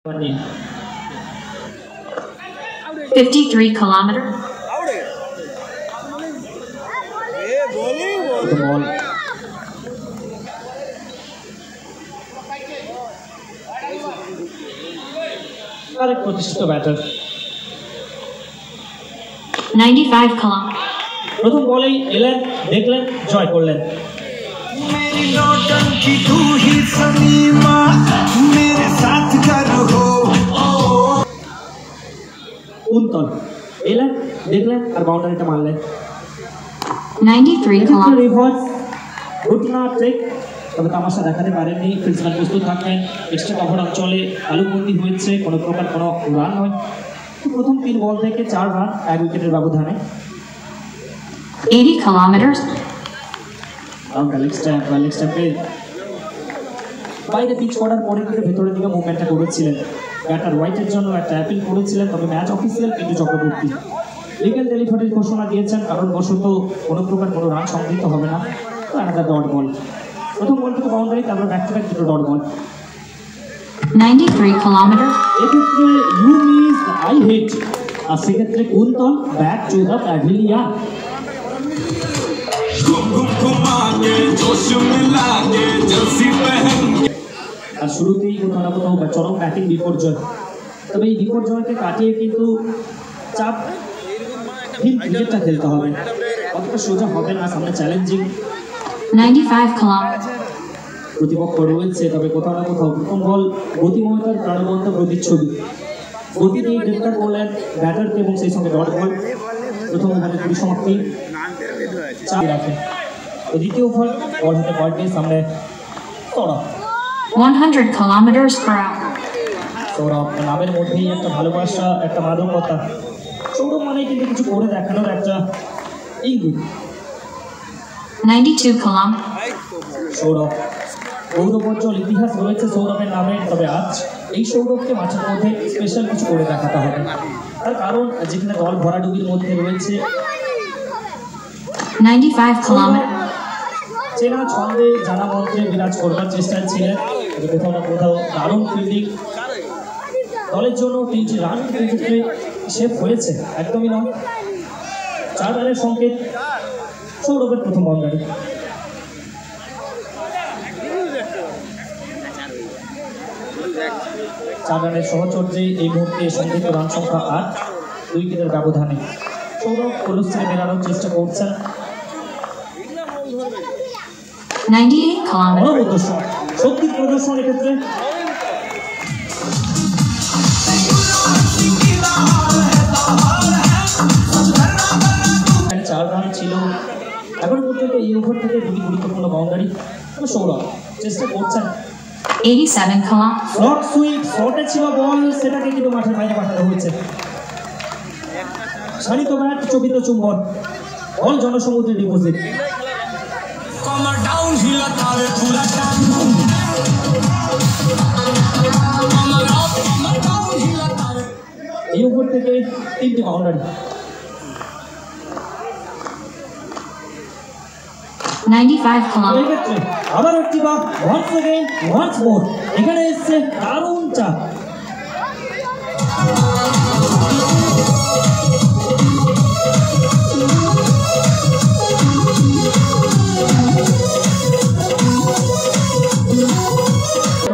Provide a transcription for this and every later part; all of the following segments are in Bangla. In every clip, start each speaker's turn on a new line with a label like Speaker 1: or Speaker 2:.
Speaker 1: 53 kilometer.
Speaker 2: The ball. Correct প্রতিষ্ঠিত ব্যাটার
Speaker 1: 95 kilometer.
Speaker 2: প্রথম বলেই এলেন, দেখলেন, জয় করলেন।
Speaker 3: मेरी नौटंकी तू ही सनीमा मेरे साथ कर हो
Speaker 2: উনতল এলেন, দেখলেন আর বাউন্ডারিটা মারলেন।
Speaker 1: 93 kilometer.
Speaker 2: রিভার্স ঘটনা ট্রেক, তবে তামাশা দেখাতে পারেননি। ফিল্ডসম্যান প্রস্তুত থাকলেন, এক্সট্রা কভার অঞ্চলে আলুবন্দি হয়েছে, কোনো প্রকার কোনো রান নয়। প্রথম 3 বল থেকে 4 রান 1 উইকেটের ব্যবধানে।
Speaker 1: 80 kilometers.
Speaker 2: বাইরে পিচ করার পরে কিন্তু ভেতরের দিকে মুভমেন্টটা করেছিলেন। ব্যাটার হোয়াইটের জন্য একটা অ্যাপিল করেছিলেন, তবে ম্যাচ অফিসিয়াল কিন্তু চক্রবর্তী লিগ্যাল ডেলিভারির ঘোষণা দিয়েছেন, কারণ বশত কোনো প্রকার কোনো রান সংগৃহীত হবে না। তো একটা ডট বল, প্রথম বল থেকে বাউন্ডারি, তারপর ব্যাক টু ব্যাক দুটো ডট বল।
Speaker 1: 93 kilometer.
Speaker 2: এক্ষেত্রে ইউ মিস আই হিট, আর সেক্ষেত্রে Kuntal back to the pavilion. আর শুরুতেই কোথাও না কোথাও চরম ব্যাটিং বিপর্যয়, তবে এই বিপর্যয়কে কাটিয়ে কিন্তু চাপ ক্রিকেটটা খেলতে হবে, অতটা সোজা হবে না, সামনে চ্যালেঞ্জিং
Speaker 1: 95 kilometer.
Speaker 2: প্রতিপক্ষ রয়েছে, তবে কোথাও না কোথাও প্রথম বল গতিময়তার প্রাণবন্ত প্রতিচ্ছবি। গতি দিয়ে গ্রেপ্তার করলেন ব্যাটারকে এবং সেই সঙ্গে ডট বল। প্রথম ওভারের পরিসমাপ্তি চাপ রাখেন। দ্বিতীয় ওভার বল হাতে বলটির সামনে Sourav.
Speaker 1: 100 kilometers per hour.
Speaker 2: Sourav নামের মধ্যেই একটা ভালোবাসা, একটা মাদকতা। সৌরভ মানে কিন্তু কিছু করে দেখানোর একটা ইঙ্গিত।
Speaker 1: 92 kilometers.
Speaker 2: সৌরভ গৌরবোজ্জ্বল ইতিহাস রয়েছে সৌরভের নামে, তবে আজ এই সৌরভকে মাঠের মধ্যে স্পেশাল কিছু করে দেখাতে হবে। তার কারণ যেখানে দল ভরাডুবির মধ্যে রয়েছে,
Speaker 1: 95 kilometers.
Speaker 2: চেনা ছন্দে জানা মন্ত্রে বিরাজ করবার চেষ্টায় ছিলেন, কোথাও না কোথাও দারুণ ফিল্ডিং। দলের জন্য 3টি রান ক্ষেত্রে সেভ হয়েছে, একদমই নয়। 4 রানের সংকেত সৌরভের প্রথম বাউন্ডারি। 4 রানের সহচর্যে এই মুহূর্তে সংগৃহীত রান সংখ্যা 8, 2 উইকেটের ব্যবধানে। সৌরভ কলস থেকে বেরানোর চেষ্টা করছেন।
Speaker 1: 98 kilometers.
Speaker 2: শক্তি প্রদর্শন এক্ষেত্রে। 4 রান ছিল এখন পর্যন্ত এই ওভার থেকে 2টি গুরুত্বপূর্ণ বাউন্ডারি। সৌরভ চেষ্টা করছেন
Speaker 1: 87 kilometers.
Speaker 2: শর্ট সুইপ, শর্টে ছিল বল, সেটাকে কিন্তু মাঠের বাইরে পাঠানো হয়েছে। শানিত ব্যাট, চকিত চুম্বন, বল জনসমুদ্রের ডিপোজিট। এই ওভার থেকে 3টি বাউন্ডারি।
Speaker 1: 95 kilometers.
Speaker 2: আবার একটি বার, ওয়ান্স এগেইন, ওয়ান্স মোর, এখানে এসছে দারুণ চাপ।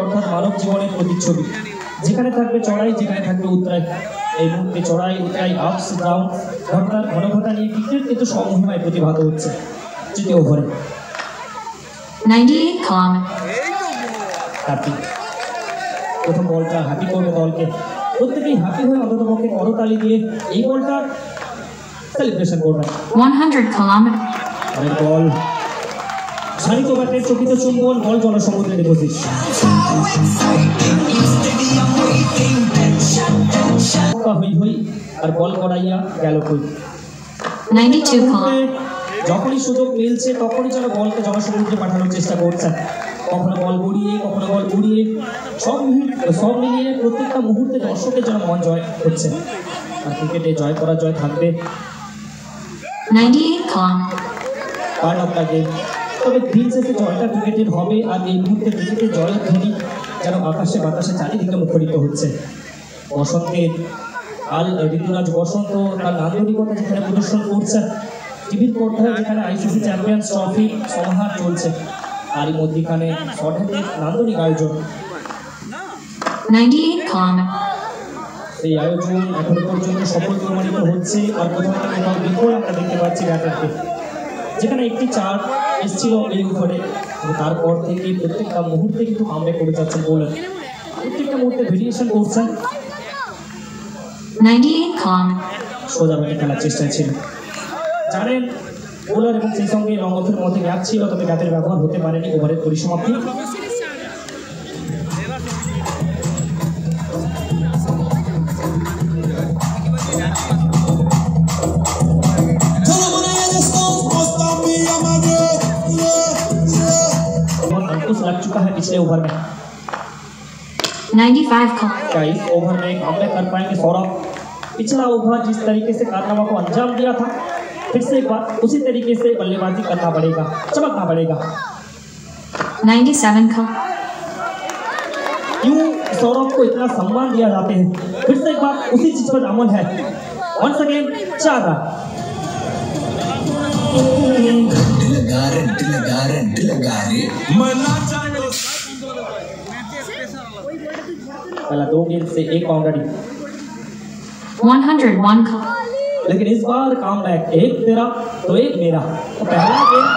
Speaker 2: অর্থাৎ মানব জীবনের প্রতিচ্ছবি, যেখানে থাকবে চড়াই, যেখানে থাকবে উতরাই। এই মুহূর্তে চড়াই উতরাই, আপস ডাউন, ঘটনার ঘনঘটা নিয়ে ক্রিকেট কিন্তু সমহিমায় প্রতিভাত হচ্ছে। তৃতীয় ওভারে
Speaker 1: 98 kilometers.
Speaker 2: হ্যাপি, প্রথম বলটা হ্যাপি করবে দলকে। প্রত্যেকেই হ্যাপি হয়ে অন্ততপক্ষে করতালি দিয়ে এই বলটা সেলিব্রেশন করবে।
Speaker 1: 100 kilometers.
Speaker 2: অনেক বল, শানিত ব্যাটের চকিত চুম্বন, বল জনসমুদ্রে ডিপোজিট। হই হই আর বল করাইয়া গেল কই।
Speaker 1: 92 kilometers.
Speaker 2: যখনই সুযোগ মিলছে তখনই যেন বলকে জনসমুদ্রে পাঠানোর চেষ্টা করছেন। কখনো বল গড়িয়ে, কখনো বল উড়িয়ে, সব মিলিয়ে প্রত্যেকটা মুহূর্তে দর্শকের যেন মন জয় হচ্ছে। আর ক্রিকেটে জয় করা জয় থাকবে।
Speaker 1: 98 kilometers.
Speaker 2: Part of the game. তবে দিন শেষে জয়টা ক্রিকেটের হবে, আর এই মুহূর্তে ক্রিকেটের জয়ের ধ্বনি যেন আকাশে বাতাসে চারিদিকে মুখরিত হচ্ছে। বসন্তের আল ঋতুরাজ বসন্ত তার নান্দনিকতা যেখানে প্রদর্শন করছে, টিভির পর্দায় যেখানে আইসিসি চ্যাম্পিয়ন্স ট্রফি সমাহার চলছে, তারই মধ্যখানে শর্টহ্যান্ডের নান্দনিক আয়োজন।
Speaker 1: 98 kilometers.
Speaker 2: এই আয়োজন এখনো পর্যন্ত সফল প্রমাণিত হচ্ছে। আর কোথাও না কোথাও বিফল আমরা দেখতে পাচ্ছি ব্যাটারকে, যেখানে একটি চার এসেছিল এই ওভারে, তারপর থেকে প্রত্যেকটা মুহূর্তে কিন্তু কামব্যাক করে যাচ্ছেন বোলার, প্রত্যেকটা মুহূর্তে ভেরিয়েশন করছেন।
Speaker 1: 98 kilometers.
Speaker 2: সোজা ব্যাটে খেলার চেষ্টায় ছিল, জানেন বোলার এবং সেই সঙ্গে লং অফের মধ্যে গ্যাপ ছিল, তবে গ্যাপের ব্যবহার হতে পারেনি। ওভারের পরিসমাপ্তি। लग चुका है पिछले ओवर में।
Speaker 1: 95 kilometers.
Speaker 2: क्या इस ओवर में कामबैक कर पाएंगे सौरभ? पिछला ओवर जिस तरीके से कारनामा को अंजाम दिया था, फिर से एक बार उसी तरीके से बल्लेबाजी करना पड़ेगा, चमकना पड़ेगा।
Speaker 1: 97 kilometers.
Speaker 2: क्यों सौरभ को इतना सम्मान दिया जाते हैं? फिर से एक बार उसी चीज पर अमल है। Once again 4 run. पहला 2 गेंद से 1 बाउंड्री,
Speaker 1: 101 kilometers.
Speaker 2: लेकिन इस बार काम बैक, 1 तेरा तो 1 मेरा। तो पहला गेंद,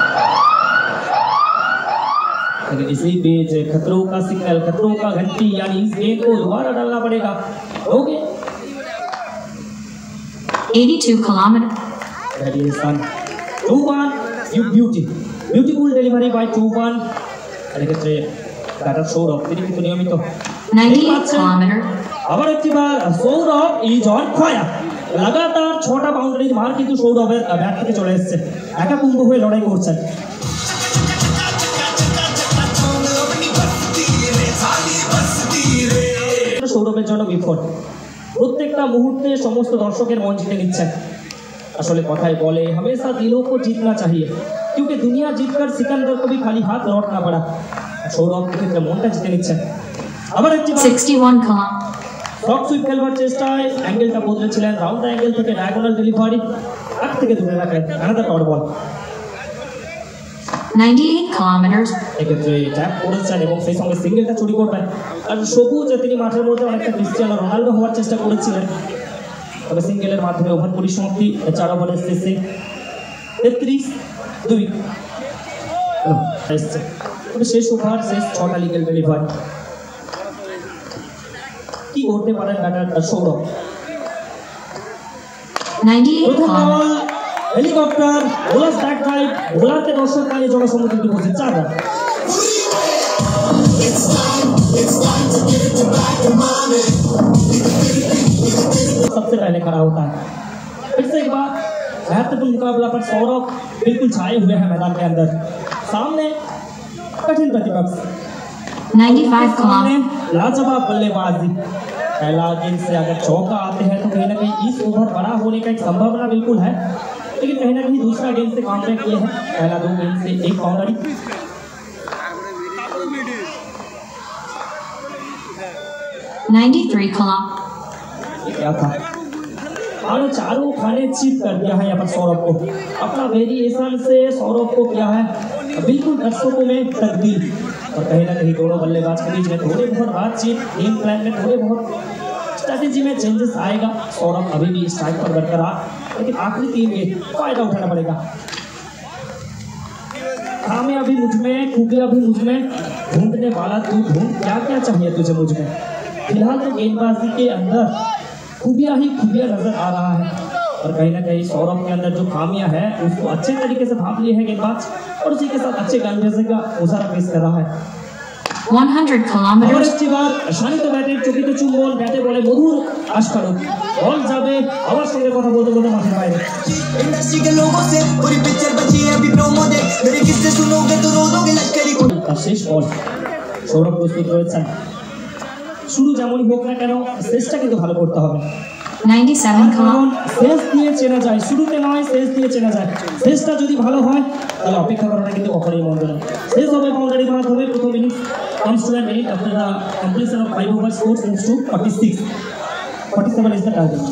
Speaker 2: लेकिन इसी बीच खतरों का सिग्नल, खतरों का घंटी, यानी इस गेंद को दोबारा डालना पड़ेगा। Okay
Speaker 1: 82 kilometers.
Speaker 2: that is fun. 2-1, you beautiful delivery by 2-1। এক্ষেত্রে ব্যাটার সৌরভ তিনি কিন্তু নিয়মিত
Speaker 1: 98 kilometers.
Speaker 2: আবার একবার সৌরভ ইজ অন ফায়ার। লাগাতার 6টা বাউন্ডারির মার কিন্তু সৌরভের ব্যাট থেকে চলে এসেছে, একা কুম্ভ হয়ে লড়াই করছেন। সৌরভের জন্য বিফল, প্রত্যেকটা মুহূর্তে সমস্ত দর্শকের মন জিতে নিচ্ছেন। আসলে কথায় বলে हमेशा दिलों को जीतना चाहिए, क्योंकि दुनिया जीतकर सिकंदर को भी खाली हाथ लौटना पड़ा। সৌরভ ক্ষেত্রে মনটা জিতে নিচ্ছেন। আবার একটি
Speaker 1: 61 kilometers.
Speaker 2: শর্ট সুইপ খেলবার চেষ্টায় অ্যাঙ্গেলটা বদলেছিলেন, রাউন্ড অ্যাঙ্গেল থেকে ডায়াগোনাল ডেলিভারি, আট থেকে দূরে রাখলেন, আনাদার ডট বল।
Speaker 1: 98 kilometers.
Speaker 2: এক্ষেত্রে ট্যাপ করেছেন এবং সেই সঙ্গে সিঙ্গেলটা চুরি করবেন। আর সবুজ তিনি মাঠের মধ্যে অনেকটা ক্রিস্টিয়ানো রোনাল্ডো হওয়ার চেষ্টা করেছিলেন, তবে সিঙ্গেলের মাধ্যমে ওভার পরিসমাপ্তি। 4 ওভারের শেষে 33-2 এসছে, তবে শেষ ওভার, শেষ 6টা লিগেল ডেলিভারি। কি করতে পারেন ব্যাটার সৌরভ?
Speaker 1: 98
Speaker 2: প্রথম
Speaker 1: kilometers.
Speaker 2: বল হেলিকপ্টার, বোলার স্ট্রাইক ড্রাইভ, বোলারকে দর্শক কানে জনসমুদ্র বসে 4 রান। सबसे पहले खड़ा होता है। फिर से एक बार महत्वपूर्ण मुकाबला पर सौरभ बिल्कुल छाए हुए हैं मैदान के अंदर, सामने कठिन प्रतिपक्ष,
Speaker 1: 95
Speaker 2: सामने
Speaker 1: kilometers.
Speaker 2: लाजवाब बल्लेबाजी। पहला गेंद से अगर चौका आते हैं तो कहीं ना कहीं इस ओवर बड़ा होने का एक संभावना बिल्कुल है, लेकिन कहीं ना कहीं दूसरा गेंद से काउंटर किए हैं। पहला 2 गेंद से 1 बाउंड्री।
Speaker 1: 93 kilometers.
Speaker 2: क्या था, और चारों खाने चिप कर दिया है यहाँ पर सौरभ को। अपना वेरिएशन से सौरभ को किया है बिल्कुल दर्शकों में तब्दील, और कहीं ना कहीं दोनों बल्लेबाज के बीच में थोड़े बहुत बातचीत, गेम प्लान में थोड़े बहुत स्ट्रैटेजी में चेंजेस आएगा। सौरभ अभी भी स्ट्राइक पर बरकरार, लेकिन आखिरी 3 गेंद फायदा उठाना पड़ेगा। खामियां भी मुझ में, खूबियां भी मुझ में, ढूंढने वाला तू ढूंढ, क्या क्या चाहिए तुझे मुझ में। फिलहाल तो गेंदबाजी के अंदर खूबियां ही खूबियां नजर आ रहा है, और कहीं ना कहीं सौरभ के अंदर जो खामियां है उसको अच्छे तरीके से भाप लिए है गेंदबाज, और उसी के साथ अच्छे गेंदबाजी का मुजाहरा पेश कर रहा है।
Speaker 1: 100 kilometers.
Speaker 2: একটি বার শানিত ব্যাটে চকিত চুম্বন, ব্যাটে বলে মধুর আস্ফালন, বল যাবে আবার সঙ্গে কথা বলতে বলতে মাঠের বাইরে।
Speaker 3: इंडस्ट्री के लोगों से पूरी पिक्चर बची है, अभी प्रोमो दे, मेरे किस्से सुनोगे तो रो दोगे लश्करी को।
Speaker 2: তার শেষ বল, সৌরভ প্রস্তুত রয়েছেন। শুরু যেমনই হোক না কেন শেষটা কিন্তু ভালো করতে হবে।
Speaker 1: 97
Speaker 2: কারণ
Speaker 1: kilometers.
Speaker 2: শেষ দিয়ে চেনা যায়, শুরুতে নয় শেষ দিয়ে চেনা যায়। শেষটা যদি ভালো হয় তাহলে অপেক্ষা করাটা কিন্তু কখনোই মন্দ না। শেষ হবে বাউন্ডারি মারা হবে, প্রথম innings comes to an end after the completion of 5 overs, score moves to 46. 47 is the target.